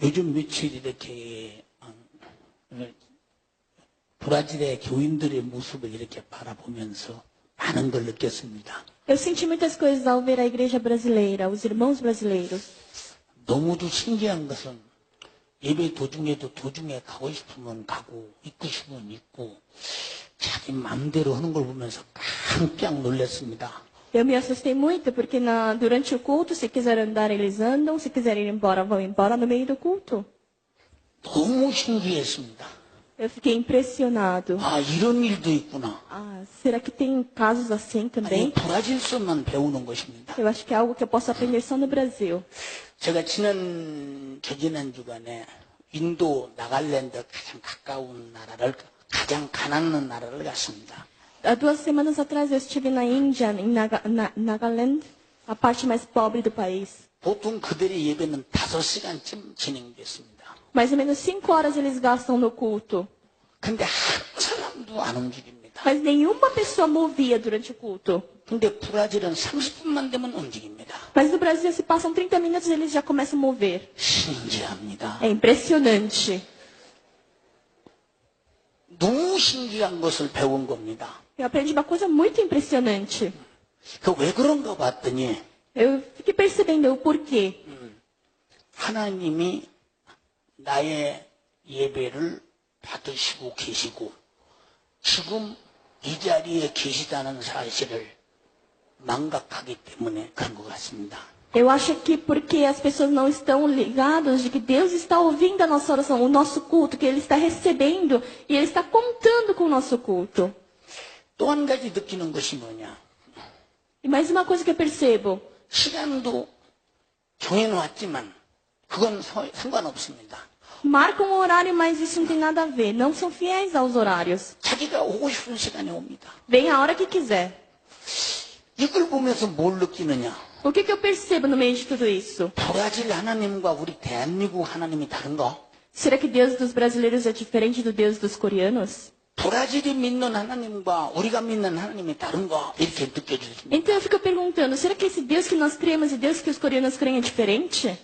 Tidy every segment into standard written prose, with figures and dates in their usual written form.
요즘 며칠 이렇게 브라질의 교인들의 모습을 이렇게 바라보면서 많은 걸 느꼈습니다. Eu senti muitas coisas ao ver a igreja brasileira, os irmãos brasileiros. 너무도 신기한 것은 예배 도중에도 도중에 가고 싶으면 가고 있고 싶으면 있고 자기 마음대로 하는 걸 보면서 깜짝 놀랐습니다. Eu me assustei muito porque durante o culto, se quiser andar, eles andam, se quiserem ir embora, vão embora no meio do culto. 너무 신기했습니다. Eu fiquei impressionado. 아, 이런 일도 있구나. Ah, será que tem casos assim 아니, também? 브라질서만 배우는 것입니다. Eu acho que é algo que eu posso aprender só no Brasil. 제가 저지난 주간에 인도 나갈랜드 가장 가까운 나라를, 가장 가난한 나라를 갔습니다. Há 2 semanas atrás eu estive na Índia, em Nagaland, a parte mais pobre do país. 보통 그들의 예배는 5시간쯤 진행됐습니다. Mais ou menos 5 horas eles gastam no culto. 근데 한 사람도 안 움직입니다. Mas nenhuma pessoa movia durante o culto. 근데 브라질은 30분만 되면 움직입니다. Mas no Brasil, se passam 30 minutos, eles já começam a mover. 신기합니다. É impressionante. 너무 신기한 것을 배운 겁니다. Eu aprendi uma coisa muito impressionante. 그 왜 그런가 봤더니 Eu fiquei percebendo o porquê. 하나님이 나의 예배를 받으시고 계시고 지금 이 자리에 계시다는 사실을 망각하기 때문에 그런 것 같습니다. Eu acho que porque as pessoas não estão ligadas de que Deus está ouvindo a nossa oração, o nosso culto, que Ele está recebendo e Ele está contando com o nosso culto. 또 한 가지 느끼는 것이 뭐냐? E mais uma coisa que eu percebo. 시간도 정해놓았지만 그건 상관없습니다. Marcam um horário, mas isso não tem nada a ver. Não são fiéis aos horários. 자기가 오고 싶은 시간에 옵니다. Vem a hora que quiser. 이걸 보면서 뭘 느끼느냐? O que eu percebo no meio de tudo isso? 브라질 하나님과 우리 대한민국 하나님이 다른가? Será que Deus dos brasileiros é diferente do Deus dos coreanos? 브라질이 믿는 하나님과 우리가 믿는 하나님이 다른가? 이렇게 느껴집니다. Então eu fico perguntando, será que esse Deus que nós cremos e Deus que os coreanos creem é diferente?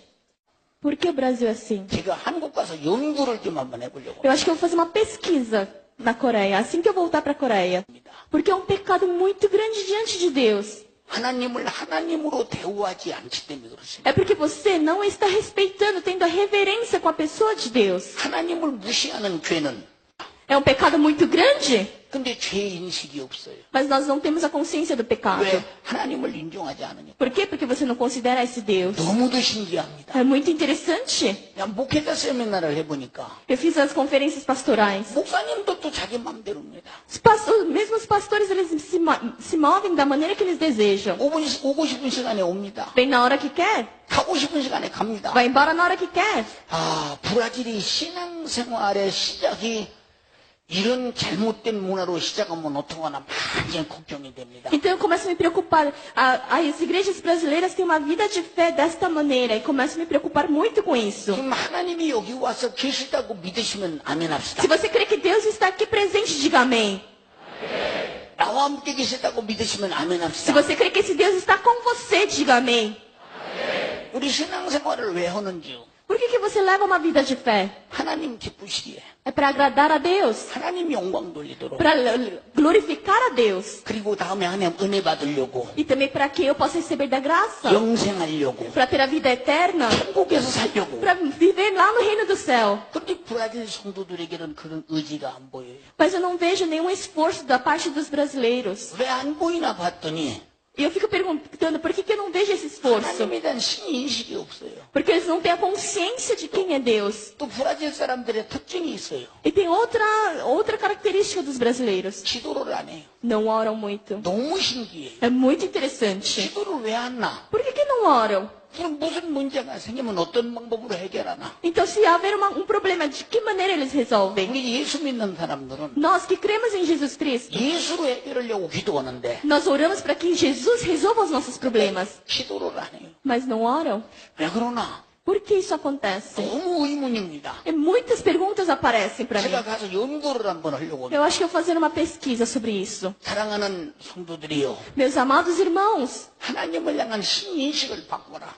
Por que o Brasil é assim? 제가 한국 가서 연구를 좀 한번 해보려고 Eu acho que eu vou fazer uma pesquisa na Coreia, assim que eu voltar para a Coreia. 합니다. Porque é um pecado muito grande diante de Deus. 하나님을 하나님으로 대우하지 않기 때문에 그렇습니다. É porque você não está respeitando, tendo a reverência com a pessoa de Deus. 하나님을 무시하는 죄는 É um pecado muito grande, 근데 죄 인식이 없어요. mas nós não temos a consciência do pecado. 왜? 하나님을 인정하지 않으니까. Por quê? Porque você não considera esse Deus. 너무도 신기합니다. É muito interessante. 그냥 목회자 세미나를 해보니까 Eu fiz as conferências pastorais. 목사님도 또 자기 마음대로입니다. Mesmo os pastores, eles se movem da maneira que eles desejam. 오고 싶은 시간에 옵니다. Vem na hora que quer, 가고 싶은 시간에 갑니다. vai embora na hora que quer. 아, 브라질이 신앙생활의 시작이 이런 잘못된 문화로 시작하면 어떡하나 많이 걱정이 됩니다. Então eu começo a me preocupar. As igrejas brasileiras têm uma vida de fé desta maneira e começo a me preocupar muito com isso. 지금 하나님이 여기 와서 계시다고 믿으시면 아멘 합시다. Se você crê que Deus está aqui presente, diga amém. 나와 함께 계시다고 믿으시면 아멘 Se 합시다. você crê que esse Deus está com você, diga amém. 우리 신앙생활을 왜 하는지요? Por que você leva uma vida de fé? 하나님 기쁘시기에 É para agradar a Deus, 하나님 영광 돌리도록 para glorificar a Deus. 그리고 다음에 하나님 은혜 받으려고 E também para que eu possa receber da graça. 영생하려고 Para ter a vida eterna. 천국에서 살려고. Para viver lá no reino do céu. 그런데 브라질 성도들에게는 그런 의지가 안 보여요. Mas eu não vejo nenhum esforço da parte dos brasileiros. 왜 안 보이나 봤더니 E eu fico perguntando por que eu não vejo esse esforço? 하나님에 대한 신인식이 없어요. Porque eles não têm a consciência de quem é Deus. 또 브라질 사람들의 특징이 있어요. E tem outra característica dos brasileiros. 기도를 안 해요. Não oram muito. 너무 신기해요. É muito interessante. 기도를 왜 안 나? Por que não oram? 그럼 무슨 문제가 생기면 어떤 방법으로 해결하나? Então, se haver um problema, de que maneira eles resolvem? 우리 예수 믿는 사람들은 Nós que cremos em Jesus Cristo, 예수로 해결하려고 기도하는데 nós oramos para que Jesus resolva os nossos problemas. 기도를 안 해요. Mas não oram? 왜 그러나? Por que isso acontece? 너무 의문입니다. E muitas perguntas aparecem para mim. 제가 가서 연구를 한번 하려고 합니다. Eu acho que eu vou fazer uma pesquisa sobre isso. 사랑하는 성도들이요. Meus amados irmãos, 하나님을 향한 신인식을 바꿔라.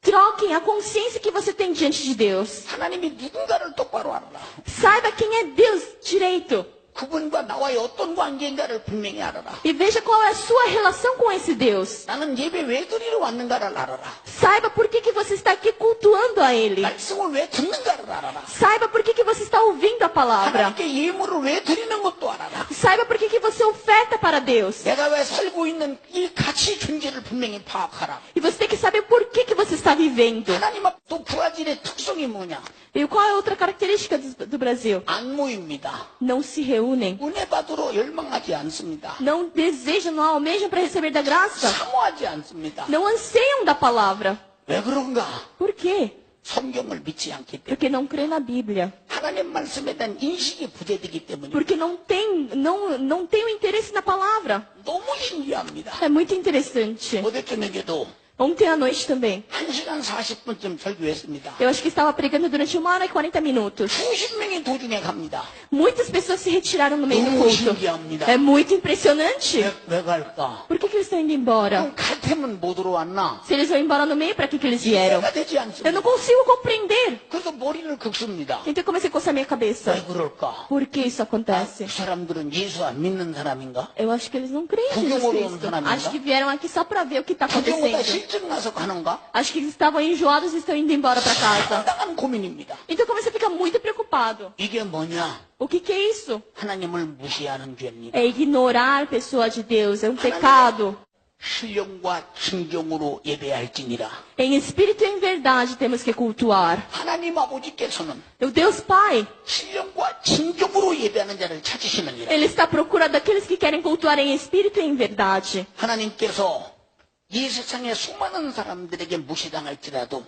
Troquem a consciência que você tem diante de Deus. 하나님이 누군가를 똑바로 알아라. Saiba quem é Deus direito. 그분과 나와의 어떤 관계인가를 분명히 알아라. E veja qual é a sua relação com esse Deus. 나는 예배 왜 드리러 왔는가를 알아라. Saiba por que você está aqui cultuando a Ele. 말씀을 왜 듣는가를 알아라. Saiba por que você está ouvindo a palavra. 하나님께 예물을 왜 드리는 것도 알아라. Saiba por que você oferta para Deus. 내가 왜 살고 있는 이 가치 존재를 분명히 파악하라. E você tem que saber por que você está vivendo. 하나님 앞 또 브라질의 특성이 뭐냐? E qual é a outra característica do Brasil? 안 모입니다. Não se reúnem. 은혜 받으러 열망하지 않습니다. Não desejam, não almejam para receber da graça. 사모하지 않습니다. Não anseiam da palavra. 왜 그런가? Por quê? 성경을 믿지 않기 때문에. Porque não crê na Bíblia. 하나님 말씀에 대한 인식이 부재되기 때문에. Porque não tem o interesse na palavra. 너무 신기합니다. É muito interessante. 어제 저녁에도 Ontem à noite também. 1시간 40분쯤 설교했습니다. Eu acho que estava pregando durante 1h40. 수십 명이 도중에 갑니다. Muitas pessoas se retiraram no meio do 너무 culto. 신기합니다. É muito impressionante. 왜 갈까? Por que eles estão indo embora? 그럼 갈 테면 뭐 들어왔나? Se eles vão embora no meio, para que eles vieram? 이해가 되지 Eu 않습니다. não consigo compreender. 그래서 머리를 긁습니다. Então eu comecei a coçar minha cabeça. 왜 그럴까? Por que isso acontece? 그 사람들은 예수 안 믿는 사람인가? Eu acho que eles não creem em Jesus Cristo. Acho que vieram aqui só para ver o que está 구경보다 acontecendo. 실증 나서 가는가? Acho que eles estavam enjoados e estão indo embora para casa. 상당한 고민입니다. Então eu comecei a ficar muito preocupado. 이게 뭐냐? O que é isso? 하나님을 무시하는 죄입니다. É ignorar a pessoa de Deus. É um pecado. 신령과 진경으로 예배할지니라. Em espírito e em verdade temos que cultuar. 하나님 아버지께서는 O Deus Pai, 신령과 진경으로 예배하는 자를 찾으시느니라. Ele está procurando aqueles que querem cultuar em espírito e em verdade. 하나님께서 이 세상의 수많은 사람들에게 무시당할지라도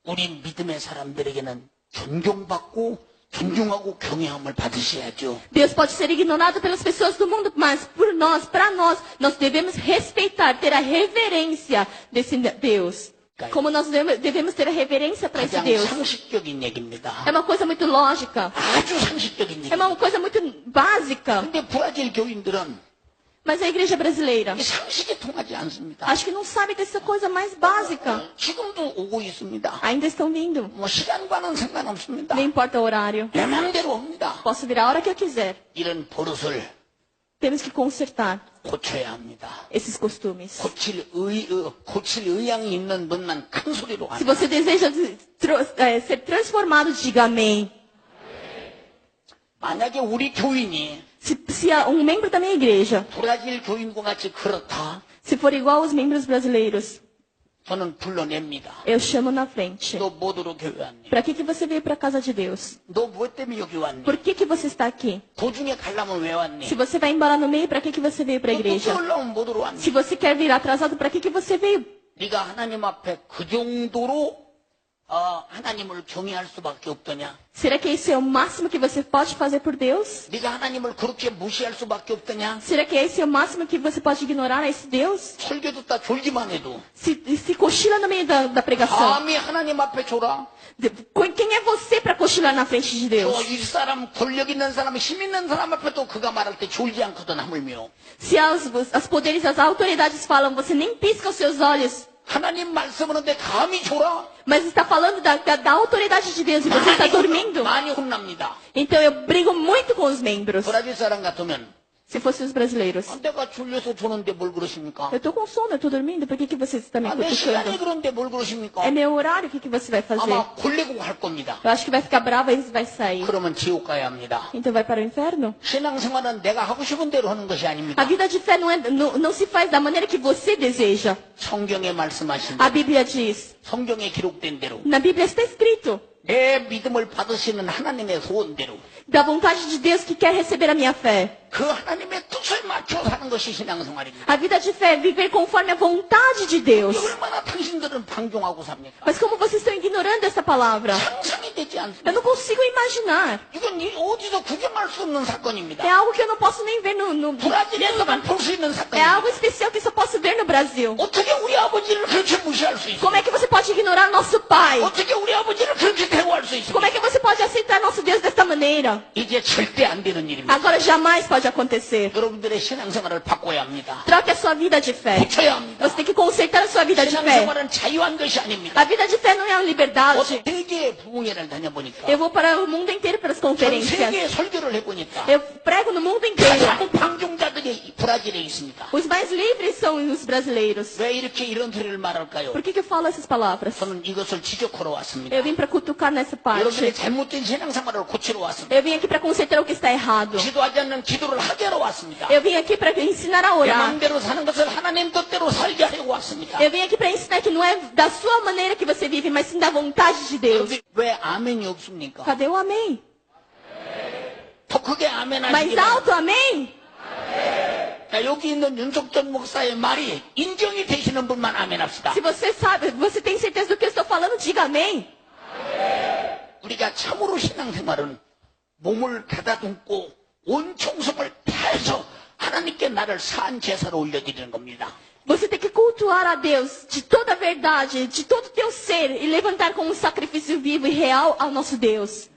우리 믿음의 사람들에게는 존경받고 존중하고 경외함을 받으셔야죠. Deus pode ser ignorado pelas pessoas do mundo, mas por nós, para nós devemos respeitar, ter a reverência desse Deus. Como nós devemos ter a reverência para esse 가장 Deus. 상식적인 얘기입니다. É uma coisa muito lógica. 아주 상식적인 É 얘기. uma coisa muito básica. 근데 브라질 교인들은 Mas a igreja brasileira, 이 상식이 통하지 않습니다. acho que não sabe dessa coisa mais básica. 지금도 오고 있습니다. Ainda estão vindo. 뭐 시간과는 상관없습니다. Não importa o horário. 내 마음대로 옵니다. Posso vir a hora que eu quiser. 이런 버릇을 Temos que consertar 고쳐야 합니다. esses costumes. 고칠 의향이 있는 분만 큰 소리로 Se 하라. você deseja ser transformado, diga amém. 만약에 우리 교인이 Se membro da minha igreja, 브라질 교인과 같이 그렇다, se for igual aos membros brasileiros, 저는 불러냅니다. eu chamo na frente. 너 뭐더러 교회 왔니? Para que você veio para a casa de Deus? 너 뭐 때문에 여기 왔니? Por que você está aqui? 도중에 가려면 왜 왔니? Se você vai embora no meio, para que você veio para a 너 igreja? 늦게 올라오면 뭐더러 왔니? Se você quer vir atrasado, para que você veio? 네가 하나님 앞에 그 정도로 하나님을 경외할 수밖에 없더냐? Será que esse é o máximo que você pode fazer por Deus? 네가 하나님을 그렇게 무시할 수밖에 없더냐? Será que esse é o máximo que você pode ignorar a esse Deus? 설교 듣다 졸기만 해도 Se cochila no meio da pregação. 감히 하나님 앞에 졸아? Quem é você para cochilar na frente de Deus? 이 사람, 권력 있는 사람, 힘 있는 사람 앞에도 그가 말할 때 졸지 않거든 하물며 Se as poderes, as autoridades falam, você nem pisca os seus olhos. 하나님 말씀하는데 감히 졸아? Mas está falando da autoridade de Deus e você está dormindo. 많이 혼납니다. Então eu brigo muito com os membros. 브라질 사람 같으면 Se fossem os brasileiros. 내가 졸려서 조는데 뭘 그러십니까? Eu estou com sono, eu estou dormindo. Por que você está me 내 시간이 cutucando? 그런데 뭘 그러십니까? É meu horário, o que você vai fazer? 아마 골래고 할 겁니다. Eu acho que vai ficar brava e vai sair. 그러면 지옥 가야 합니다. Então vai para o inferno? 신앙생활은 내가 하고 싶은 대로 하는 것이 아닙니다. A vida de fé não se faz da maneira que você deseja. 성경에 말씀하신 A Bíblia diz, 성경에 기록된 대로 na Bíblia está escrito, 내 믿음을 받으시는 하나님의 소원대로 da vontade de Deus que quer receber a minha fé. 그 하나님의 뜻을 맞춰 사는 것이 신앙생활입니다. A vida de fé é viver conforme a vontade de Deus. 얼마나 당신들은 방종하고 삽니까? Mas como vocês estão ignorando essa palavra? 상상이 되지 Eu 않습니다. não consigo imaginar. 이건 어디서 구경할 수 없는 사건입니다. É algo que eu não posso nem ver no 브라질에서만 볼 수 있는 É 사건입니다. algo especial que só posso ver no Brasil. 어떻게 우리 아버지를 그렇게 무시할 수 있어? Como é que você pode ignorar nosso pai? 어떻게 우리 아버지를 그렇게 대우할 수 있어? Como é que você pode aceitar representar nosso Deus desta maneira. 이제 절대 안 되는 일입니다. Agora jamais pode acontecer. 여러분들의 신앙생활을 바꿔야 합니다. Troque a sua vida de fé. 고쳐야 합니다. Você tem que consertar a sua vida de fé. 신앙생활은 자유한 것이 아닙니다. A vida de fé não é uma liberdade. 세계 부흥회를 다녀보니까 Eu vou para o mundo inteiro para as 전 conferências. 세계 설교를 해보니까 Eu prego no mundo inteiro. 가장 방종자들이 브라질에 있습니다. Os mais livres são os brasileiros. 왜 이렇게 이런 소리를 말할까요? Por que eu falo essas palavras? 저는 이것을 지적하러 왔습니다. Eu vim para cutucar nessa 여러분의 parte. 잘못된 신앙생활을 고치러 왔습니다. Eu vim aqui para consertar o que está errado. 기도하지 않는 기도를 하게 하러 왔습니다. Eu vim aqui para ensinar a 내 orar. 마음대로 사는 것을 하나님 뜻대로 살게 하려고 왔습니다. Eu vim aqui para ensinar que não é da sua maneira que você vive, mas sim da vontade de Deus. 왜 아멘이 없습니까? Cadê o amém? 더 크게 아멘 Mais 하시기 바랍니다. alto, amém? 자, 여기 있는 윤석전 목사의 말이 인정이 되시는 분만 아멘 합시다. Se você sabe, você tem certeza do que eu estou falando, diga amém. 우리가 참으로 신앙생활은 몸을 가다듬고 온 총성을 다해서 하나님께 나를 산 제사로 올려드리는 겁니다. Você tem que cultuar a Deus de toda a verdade, de todo o teu ser e levantar como um sacrifício vivo e real ao nosso Deus.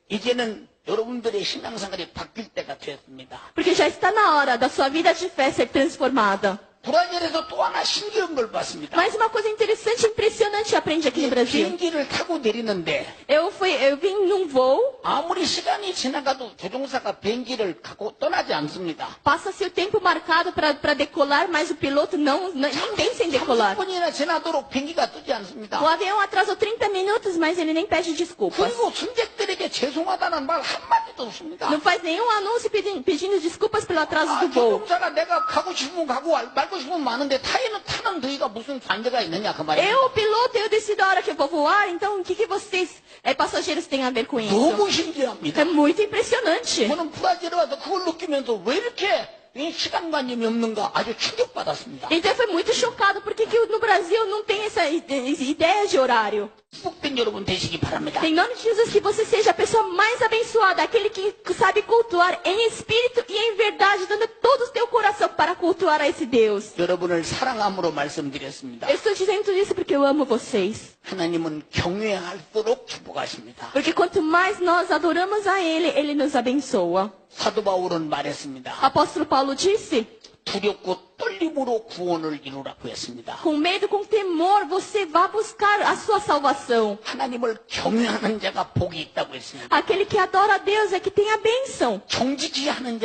이제는 여러분들의 신앙생활이 바뀔 때가 되었습니다. Porque já está na hora da sua vida de fé ser transformada. 브라질에서 또 하나 신기한 걸 봤습니다. Mas uma coisa interessante e impressionante eu aprendi aqui no Brasil. 비행기를 타고 내리는데 Eu vim num voo, 아무리 시간이 지나가도 조종사가 비행기를 갖고 떠나지 않습니다. passa-se o tempo marcado para decolar, mas o piloto nem pensa em decolar. 30분이나 지나도록 비행기가 뜨지 않습니다. O avião atrasou 30 minutos, mas ele nem pede desculpas. 그리고 승객들에게 죄송하다는 말 한마디도 없습니다. Não faz nenhum anúncio pedindo desculpas pelo atraso 아, do voo. 조종사가 내가 가고 싶으면 가고 말고 싶으면 마는데 타는 너희가 무슨 관계가 있느냐 그 말입니다. Eu, piloto, eu decido a hora que eu vou voar, então o que vocês, passageiros, têm a ver com isso? 너무 신기합니다. É muito impressionante. 저는 브라질에 와서 그걸 느끼면서 왜 이렇게 이 시간관념이 없는가 아주 충격받았습니다. Então eu fui muito chocado, porque que no Brasil não tem essa ideia de horário. 축복된 여러분 되시기 바랍니다. Em nome de Jesus, que você seja a pessoa mais abençoada, aquele que sabe cultuar em espírito e em verdade, dando todo o teu coração para cultuar a esse Deus. 여러분을 사랑함으로 말씀드렸습니다. Eu estou dizendo isso porque eu amo vocês. 하나님은 경외할수록 축복하십니다. Porque quanto mais nós adoramos a Ele, Ele nos abençoa. 사도 바울은 말했습니다. Apóstolo Paulo disse: 두렵고 떨림으로 구원을 이루라고 했습니다. com medo, com temor, você vá buscar a sua salvação. 하나님을 경외하는 자가 복이 있다고 했습니다. Aquele que adora a Deus é que tem a bênção. 정직히 하는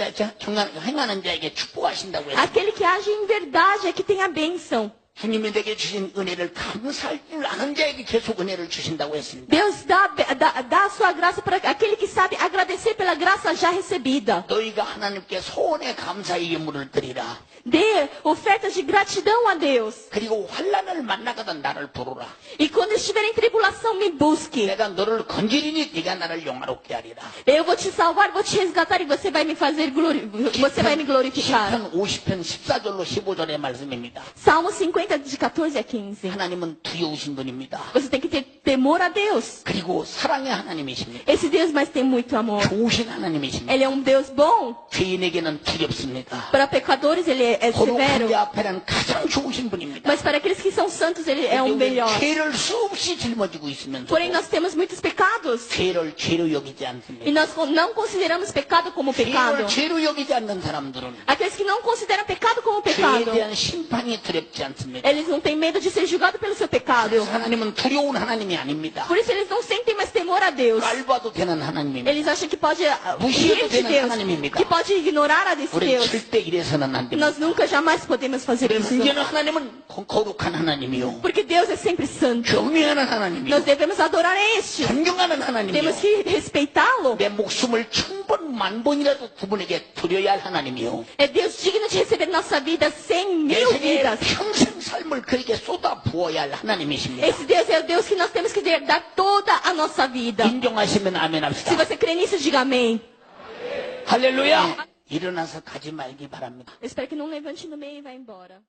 행하는 자에게 축복하신다고 했습니다. Aquele que age em verdade é que tem a bênção. 주님이 내게 주신 은혜를 감사할 줄 아는 자에게 계속 은혜를 주신다고 했습니다. Deus dá a sua graça para aquele que sabe agradecer pela graça já recebida. 너희가 하나님께 소원의 감사의 예물을 드리라. Dê ofertas de gratidão a Deus. 그리고 환난을 만나거든 나를 부르라. E quando estiver em tribulação, me busque. 내가 너를 건지리니 네가 나를 영화롭게 하리라. Eu vou te salvar, vou te resgatar e você vai me fazer você vai me glorificar. 시편 50편 14절로 15절의 말씀입니다. Salmo 50 de 14 a 15. 하나님은 두려우신 분입니다. Você tem que ter temor a Deus. 그리고 사랑의 하나님이십니다. Esse Deus mais tem muito amor. 좋으신 하나님이십니다. Ele é um Deus bom. 죄인에게는 두렵습니다. Para pecadores ele é 거룩한 severo. 자 앞에는 가장 좋으신 분입니다. Mas para aqueles que são santos ele é um 우리는 melhor. 죄를 수없이 짊어지고 있으면서 Porém nós temos muitos pecados. 죄를 죄로 여기지 않습니다. E nós não consideramos pecado como pecado. 죄를 죄로 여기지 않는 사람들은 Aqueles que não consideram pecado como 죄에 pecado, 대한 심판이 두렵지 않습니다. eles não têm medo de ser julgados pelo seu pecado. 그래서 하나님은 두려운 하나님이 아닙니다. Por isso eles não sentem mais temor a Deus. 깔봐도 되는 하나님입니다. Eles acham que pode 무시해도 rir de 되는 Deus, 하나님입니다. que pode ignorar a desse 우리 Deus. 절대 이래서는 안 됩니다. Nós nunca jamais podemos fazer 우리 isso. 문제는 하나님은 거룩한 하나님이요. Porque Deus é sempre santo. 경외하는 하나님이요. Nós devemos adorar a este. 존경하는 하나님이요. Temos que respeitá-lo. 내 목숨을 1000번, 1000번이라도 그분에게 드려야 할 하나님이요. É Deus digno de receber nossa vida 100 내 mil 생에 vidas. 평생 삶을 그에게 쏟아 부어야 할 하나님이십니다. Esse Deus é o Deus que nós temos que dar toda a nossa vida. 인정하시면 아멘 Se 합시다. você crê nisso, diga amém. 할렐루야. 일어나서 가지 말기 바랍니다. Eu espero que não levante no meio e vá embora.